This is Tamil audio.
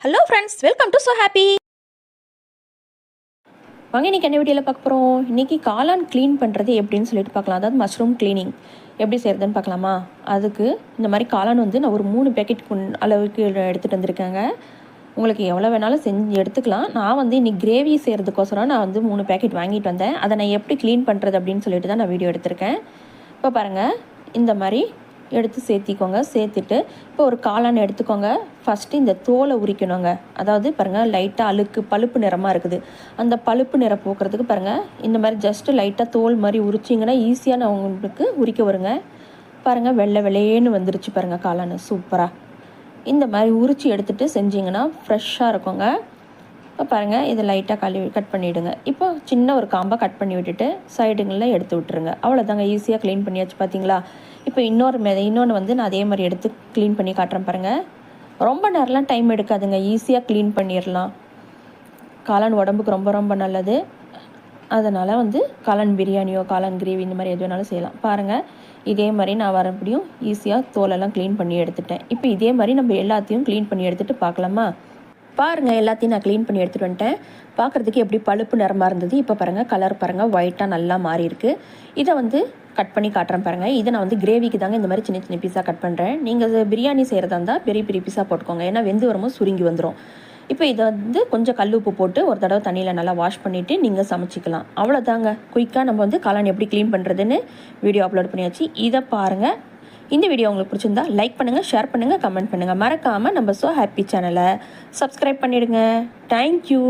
Hello friends, welcome to so happy. வாங்க இன்றைக்கி என்ன வீடியோவில் பார்க்க போகிறோம். இன்றைக்கி காளான் க்ளீன் பண்ணுறது எப்படின்னு சொல்லிட்டு பார்க்கலாம். அதாவது மஷ்ரூம் க்ளீனிங் எப்படி செய்கிறதுன்னு பார்க்கலாமா. அதுக்கு இந்த மாதிரி காளான் வந்து நான் ஒரு 3 பேக்கெட் அளவுக்கு எடுத்துகிட்டு வந்திருக்கேங்க. உங்களுக்கு எவ்வளோ வேணாலும் செஞ்சு எடுத்துக்கலாம். நான் வந்து இன்றைக்கி கிரேவி செய்கிறதுக்கோசரம் நான் வந்து 3 பேக்கெட் வாங்கிட்டு வந்தேன். அதை நான் எப்படி க்ளீன் பண்ணுறது அப்படின்னு சொல்லிட்டு தான் நான் வீடியோ எடுத்திருக்கேன். இப்போ பாருங்கள், இந்த மாதிரி எடுத்து சேர்த்திக்கோங்க. சேர்த்துட்டு இப்போ ஒரு காளான் எடுத்துக்கோங்க. ஃபஸ்ட்டு இந்த தோலை உரிக்கணுங்க. அதாவது பாருங்கள், லைட்டாக அழுக்கு பழுப்பு நிறமாக இருக்குது. அந்த பழுப்பு நிறம் போக்குறதுக்கு பாருங்கள், இந்த மாதிரி ஜஸ்ட்டு லைட்டாக தோல் மாதிரி உரிச்சிங்கன்னா ஈஸியாக உங்களுக்கு உரிக்க வருங்க. பாருங்கள், வெள்ளை வெள்ளையேன்னு வந்துருச்சு பாருங்கள் காளான் சூப்பராக. இந்த மாதிரி உரித்து எடுத்துகிட்டு செஞ்சிங்கன்னா ஃப்ரெஷ்ஷாக இருக்குங்க. இப்போ பாருங்கள், இதை லைட்டாக கட் பண்ணிவிடுங்க. இப்போ சின்ன ஒரு காம்பாக கட் பண்ணி விட்டுட்டு சைடுங்களில் எடுத்து விட்டுருங்க. அவ்வளோதாங்க, ஈஸியாக க்ளீன் பண்ணியாச்சு பார்த்தீங்களா. இப்போ இன்னொன்று வந்து நான் அதே மாதிரி எடுத்து க்ளீன் பண்ணி காட்டுறேன் பாருங்கள். ரொம்ப நேரம்லாம் டைம் எடுக்காதுங்க, ஈஸியாக க்ளீன் பண்ணிடலாம். காளான் உடம்புக்கு ரொம்ப ரொம்ப நல்லது. அதனால் வந்து காளான் பிரியாணியோ காளான் கிரேவி இந்த மாதிரி எது வேணாலும் செய்யலாம். பாருங்கள், இதே மாதிரி நான் வரப்படியும் ஈஸியாக தோலெல்லாம் க்ளீன் பண்ணி எடுத்துட்டேன். இப்போ இதே மாதிரி நம்ம எல்லாத்தையும் க்ளீன் பண்ணி எடுத்துகிட்டு பார்க்கலாமா. பாருங்கள், எல்லாத்தையும் நான் க்ளீன் பண்ணி எடுத்துகிட்டு வந்துட்டேன். பார்க்குறதுக்கு எப்படி பழுப்பு நிறமாக இருந்தது. இப்போ பாருங்கள், கலர் பாருங்கள், ஒயிட்டாக நல்லா மாறி இருக்குது. இதை வந்து கட் பண்ணி காட்டுறேன் பாருங்கள். இதை நான் வந்து கிரேவிக்கு தாங்க இந்த மாதிரி சின்ன சின்ன பீஸாக கட் பண்ணுறேன். நீங்கள் பிரியாணி செய்கிறதா இருந்தால் பெரிய பெரிய பீஸாக போட்டுக்கோங்க, ஏன்னா வெந்து வரும்போது சுருங்கி வந்துடும். இப்போ இதை வந்து கொஞ்சம் கல் உப்பு போட்டு ஒரு தடவை தண்ணியில் நல்லா வாஷ் பண்ணிவிட்டு நீங்கள் சமைச்சிக்கலாம். அவ்வளோதாங்க, குயிக்காக நம்ம வந்து காளான் எப்படி க்ளீன் பண்ணுறதுன்னு வீடியோ அப்லோட் பண்ணியாச்சு. இதை பாருங்கள். இந்த வீடியோ உங்களுக்கு பிடிச்சிருந்தா லைக் பண்ணுங்கள், ஷேர் பண்ணுங்கள், கமெண்ட் பண்ணுங்கள். மறக்காமல் நம்ம ஸோ ஹாப்பி சேனலை சப்ஸ்கிரைப் பண்ணிவிடுங்க. தேங்க்யூ.